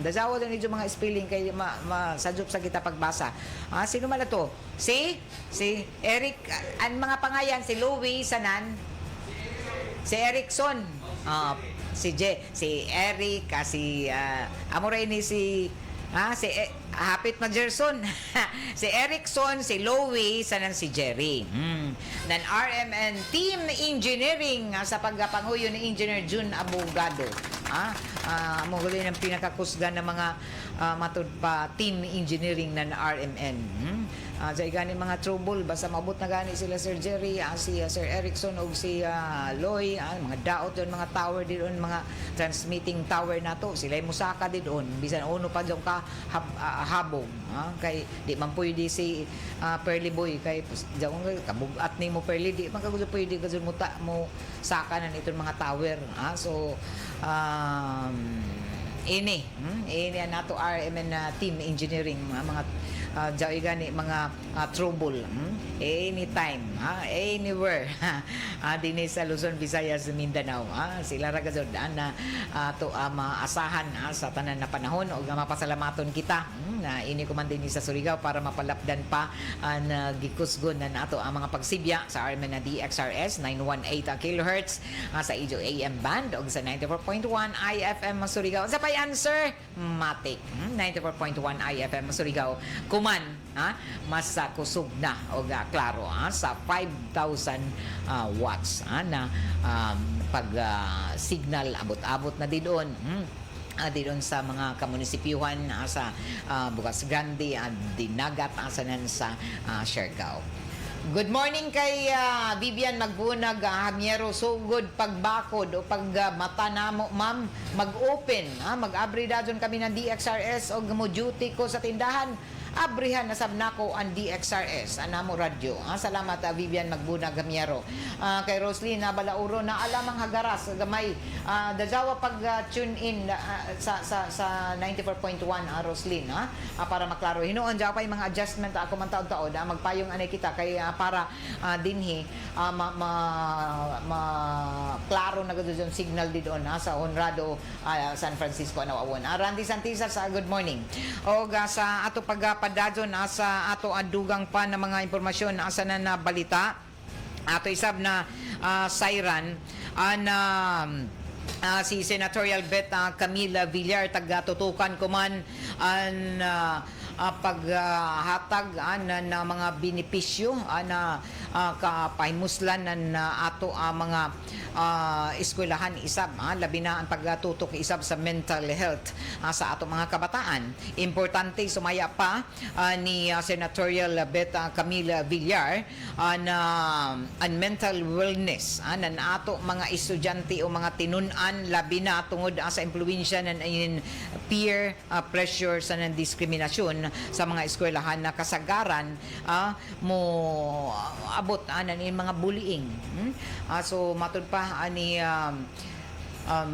Dasawa din yung mga spelling kay masadjop sa kita pagbasa. Sino man na to? Si Eric, ang mga pangayan si Louie Sanan. Si Erickson. Si Eric, si Amoray ni si Hapit Majerson. Si Erickson, si Louie, sanan si Jerry. Nan RMN Team Engineering sa pagpanguyo ni Engineer June Abogado. Mo gali ng pinakakusgan ng mga matud pa Team Engineering ng RMN. Sa gani mga trouble basta maabot na gani sila Sir Jerry, si Sir Erickson o si Loy, mga daot doon, mga tower doon, mga transmitting tower nato sila musaka doon bisan uno pa jong ka habog kay di man pwede si Pearly Boy kay jong kabugat ni mo Pearly di man kagusto pwede kasi mo saka na itong mga tower so ini nato RMN team engineering mga jaoy gani mga trouble anytime anywhere dinhi sa Luzon, Visayas, Mindanao sila ra gazod na to maasahan sa tanan na panahon ug mapasalamaton kita na ini ko man dinhi sa Surigao para mapalapdan pa ang gikusgon na nato ang mga pagsibya sa RMN na DXRS 918 kHz sa Ijo AM band ug sa 94.1 IFM Surigao. Sa pay answer matik 94.1 IFM Surigao kuman mas kusog na o klaro sa 5,000 watts na pag signal abot-abot na didon didon sa mga kamunisipyuhan sa Bukas Grande Dinagat asanan sa Siargao. Good morning kay Vivian Magbunag, Hamiero. So good pagbakod o pag mata namo, ma'am, mag-open, mag-abri dadyon kami ng DXRS o mo duty ko sa tindahan. Abrihan na sab nako ang DXRS anamo radyo. Salamat Vivian Magbunag, Hamiero. Kay Roslyn Balauro na alamang hagaras gamay dajawa pag tune in sa 94.1 Roslyn para maklaro hinuon ja pay mga adjustment ako man taon-taon magpayong anay kita kay para dinhi klaro na gud yung signal didon sa Honrado San Francisco nawawon. Randy Santisa sa good morning. O sa ato pagpadadyon sa ato adugang pa na mga impormasyon asa na balita ato isab na siren na si Senatorial Bet Camila Villar taga-tutukan kuman ang paghatag na mga benepisyo na kapahimuslan na ato mga eskwelahan isab labi na ang pagtutok isab sa mental health sa ato mga kabataan. Importante sumaya pa ni Senatorial Bet Camila Villar na ang mental wellness ng ato mga estudyante o mga tinunan labi na tungod sa impluwensya ng peer pressure sa diskriminasyon sa mga eskwelahan na kasagaran mo abot ng mga bullying. So matud pa ni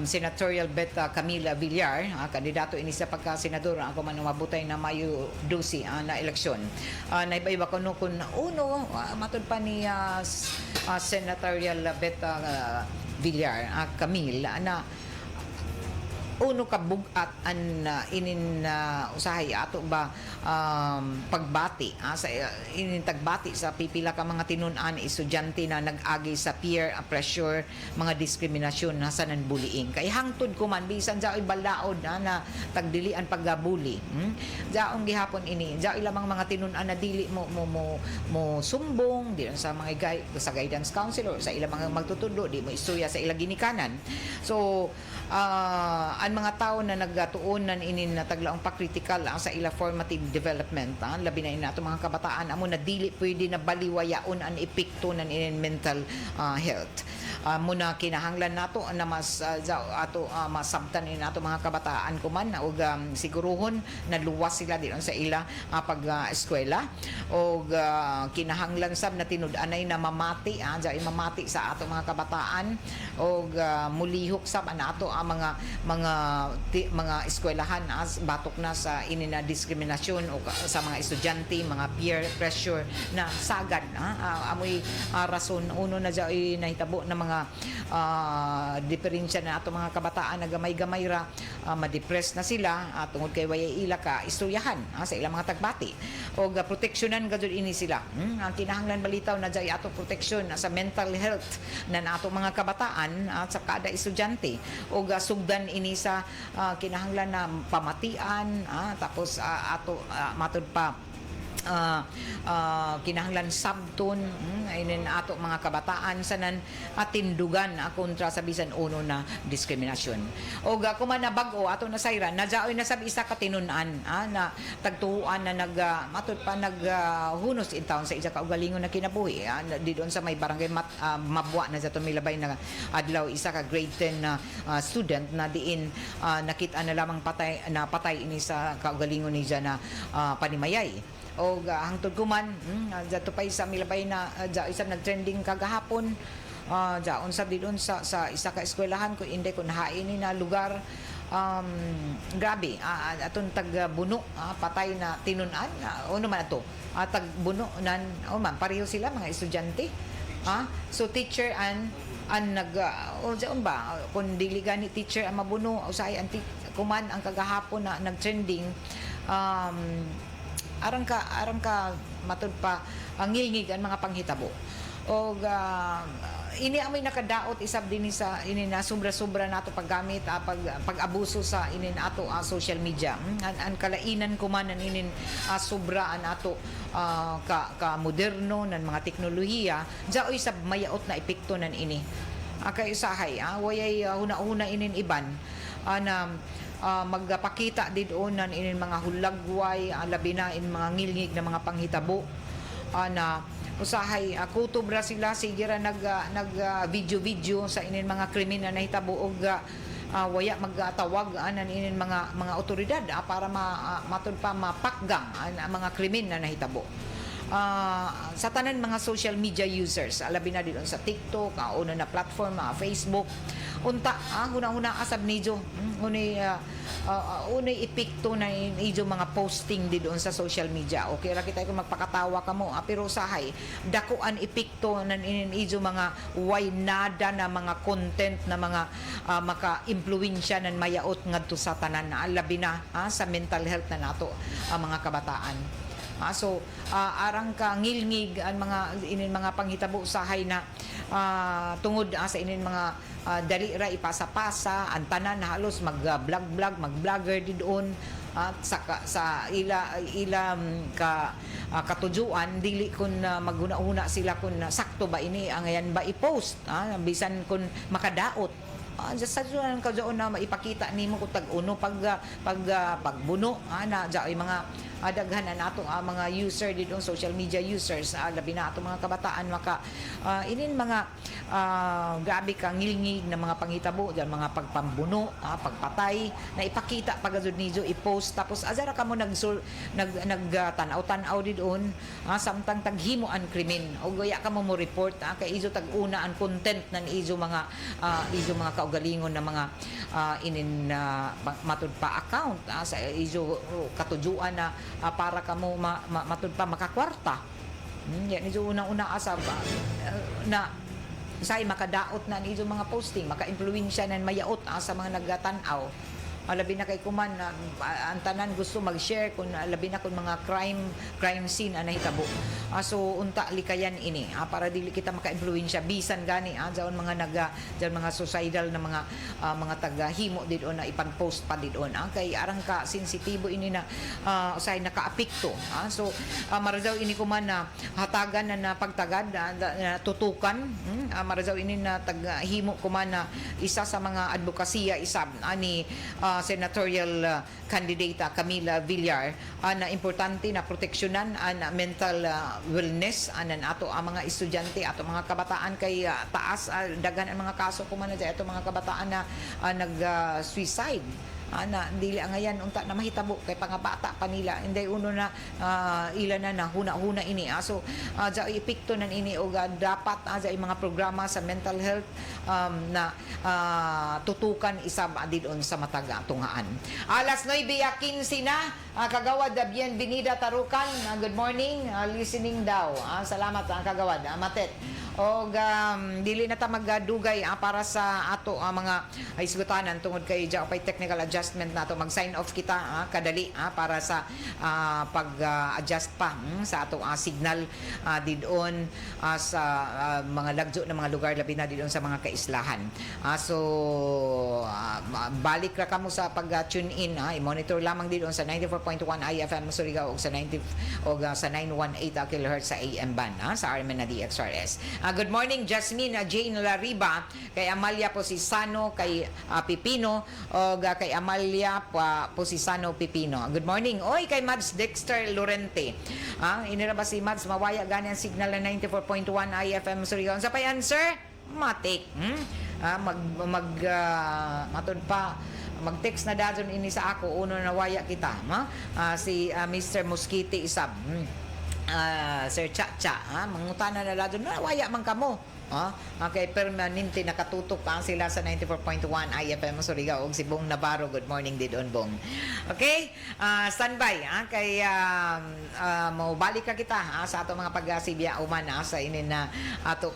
Senatorial Bet Camila Villar, kandidato ini sa pagka-senador ako man mabutay na Mayo 12 na eleksyon. Naiba-iba ko no kun uno matud pa ni Senatorial Bet Villar Camille na uno ka bugat an inin usahay ato ba pagbati sa inin tagbati sa pipila ka mga tinunan estudyante na nag-agi sa peer pressure mga diskriminasyon sa nan bullying kay hangtod ko man bisan jaoy balaod na tagdilian paggabuli jaong gihapon ini jaoy lamang mga tinunan na dili mo sumbong di sa mga sa guidance counselor sa ilang mga magtutudo di mo istorya sa ilang ginikanan. So ang mga tao na nagatuonan inin na taglaong pa-critical sa ila formative development labi na inato mga kabataan amo na dili pwede na baliwayaon ang epekto ng inin mental health. Muna kinahanglan nato na mas ato masabtan nato mga kabataan kuman og siguruhon na luwas sila diyon sa ila pag-eskwela og kinahanglan sab na tinud-anay na mamati mamati sa ato mga kabataan og mulihok sab nato ang mga eskwelahan batok na sa inina diskriminasyon o sa mga estudyante, mga peer pressure na sagad amoy rason uno na dyan nahitabo na mga diferensya na ato mga kabataan na gamay-gamay ra ma-depress na sila tungod kay wayay ila ka istoryahan sa ilang mga tagbati o proteksyonan gadud ini sila ang kinahanglan balitaw na dyan ato proteksyon sa mental health na ato mga kabataan at sa kada estudyante o sugdan ini sa kinahanglan na pamatian tapos ato matud pa kinahanglan sabton inin ato mga kabataan sanan atindugan kontra sa bisan uno na diskriminasyon o kuman na bag-o ato na sayran na jaoy na sab isa ka tinunan na tagtuan na matud pa hunos in town sa isa ka ugalingon na kinabuhi di doon sa may barangay Mabwa na sa milabay na adlaw isa ka grade 10 na student na diin nakita na lamang patay ini sa kaugalingon ni na panimayay o hangtod kuman dato pa isa milabay na isa nag-trending kagahapon jaon sa didon sa isa ka eskwelahan ko inde kun hain ni na lugar grabe aton tag buno patay na tinunan ano man ato tag buno nan man pareho sila mga estudyante so teacher an nag unsaon ba kun dili gani teacher ang mabuno usahay kuman ang kagahapon na nagtrending arang ka matud pa ang ngilngig ang mga panghitabo og ini amoy nakadaot isab din sa ini na sobra-sobra nato paggamit pag-abuso sa ini nato social media an kalainan kuman an inin sobra an ato ka moderno nan mga teknolohiya jaoy sab mayaot na epekto nan ini kay usahay wayay huna-huna inin iban na magpakita didon nan inin mga hulagway labi na in mga ngilngig na mga panghitabo na usahay kutubra sila sige ra nag video sa inin mga krimen na nahitabo og waya magtawag anan inin mga otoridad para matud pa mapakgang ang mga krimen na nahitabo. Sa tanan mga social media users labi na dito sa TikTok una na platform Facebook unta huna-huna asab nijo unay epekto na ijo mga posting dito sa social media okay ra kita kung magpakatawa kamo pero usahay dakuan epekto nan ijo mga way nada na mga content na mga maka-impluwensya nan mayaot ngadto sa tanan labi na sa mental health na nato mga kabataan. So arang ka ngilngig ang mga inin mga panghitabo usahay na tungod sa inin mga dali ra ipasa-pasa ang tanan halos mag-vlog mag-vlogger didon sa ila katujuan dili kun maguna-una sila kun sakto ba ini ang ayan ba i-post bisan kun makadaot just sa doon na maipakita nimo kung tag-uno pagbuno na ay mga daghan na nato mga user dito social media users labi na ato mga kabataan maka inin mga grabe ka ngilngig na mga panghitabo diyan mga pagpambuno pagpatay na ipakita pagazud nijo i-post tapos azara kamo nagtanaw-tanaw didon samtang taghimo an krimen o goya kamo mo report kay ijo tag-una ang content nan ijo mga kaugalingon na mga inin matud pa account sa ijo katujuan na para kamo matud pa makakwarta yan ijo unang-una asab na say makadaot na ijo mga posting maka-impluwensya nan mayaot sa mga nagatan-aw labi na kay kuman ang tanan gusto mag-share kung labi na kung mga crime scene na hitabo so unta likayan ini para dili kita maka-impluwensya bisan gani diyan mga suicidal na mga taga-himo didon na ipag-post pa didon kay arang ka sensitibo ini na usay naka-apekto so marajaw ini kuman na hatagan na pagtagad na tutukan marajaw ini na taga-himo kuman na isa sa mga advokasya isab ani senatorial candidate Camila Villar na importante na proteksyonan ang mental wellness anan ato ang mga estudyante ato mga kabataan kay taas daghan ang mga kaso kuman na ato mga kabataan na nag-suicide na dili ngayon unta na mahitabo kay pangabata pa nila inday uno na ila na huna-huna ini so ja epekto nan ini og dapat sa mga programa sa mental health na tutukan isab didon sa mataga tungaan. Alas 9:15 na kagawad Bienvenida Tarukan good morning listening daw salamat kagawad Matet og dili na ta magdugay para sa ato mga isgutanan tungod kay pay technical adjustment nato mag-sign off kita kadali para sa pag-adjust pa sa ato signal didon sa mga lagjo na mga lugar labi na didon sa mga kaislahan so balik ra kamo sa pag-tune in i-monitor lamang didon sa 94.1 IFM Surigao og sa 918 kHz sa AM band sa RMN na DXRS. Good morning Jasmine Jane Lariba, kay Amalia Posisano, kay Pipino o kay Amalia Posisano Pipino. Good morning. Oy kay Mads Dexter Lorente. Inira ba si Mads mawaya gani ang signal na 94.1 IFM Surigao. Sa pa answer? Matik. Matod pa mag-text na dadon ini sa ako uno na waya kita si Mr. Mosquite isab Sir Chacha mangutana na ladon na waya man kamo Okay, permanente nakatutok sila sa 94.1 IFM Surigao ug si Bong Navarro. Good morning din on Bong. Okay? Standby kay mo balik ka kita sa ato mga pag-sibya uman sa inin na ato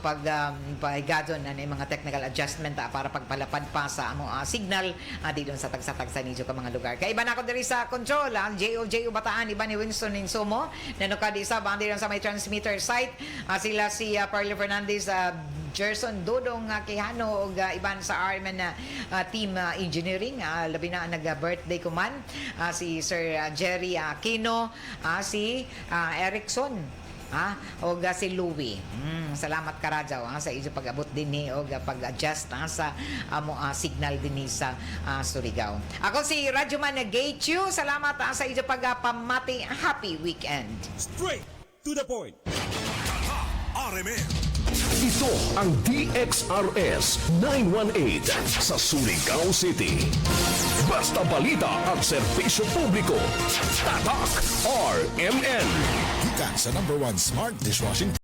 paghigadon na mga technical adjustment para pagpalapad pa sa amo signal didon sa tagsa-tagsa ninyo ka mga lugar. Kay iba na ako diri sa control, JO Bataan, iba ni Winston Insumo, nanukad isa bandi lang sa may transmitter site. Sila si Parley Fernandez, Gerson Dodong Quijano ug iban sa Arman team engineering, labi na nag-birthday ko man si Sir Jerry Aquino, si Erickson o si Louie. Salamat ka Radyaw sa iyo pag-abot din ni o pag-adjust sa signal din sa Surigao. Ako si Radyoman Gay Chu. Salamat sa iyo pag-pamati. Happy weekend. Straight to the point. RMN. Ito ang DXRS 918 sa Surigao City. Basta balita at serbisyo publiko. Tatak RMN. Ikan sa #1 smart dishwashing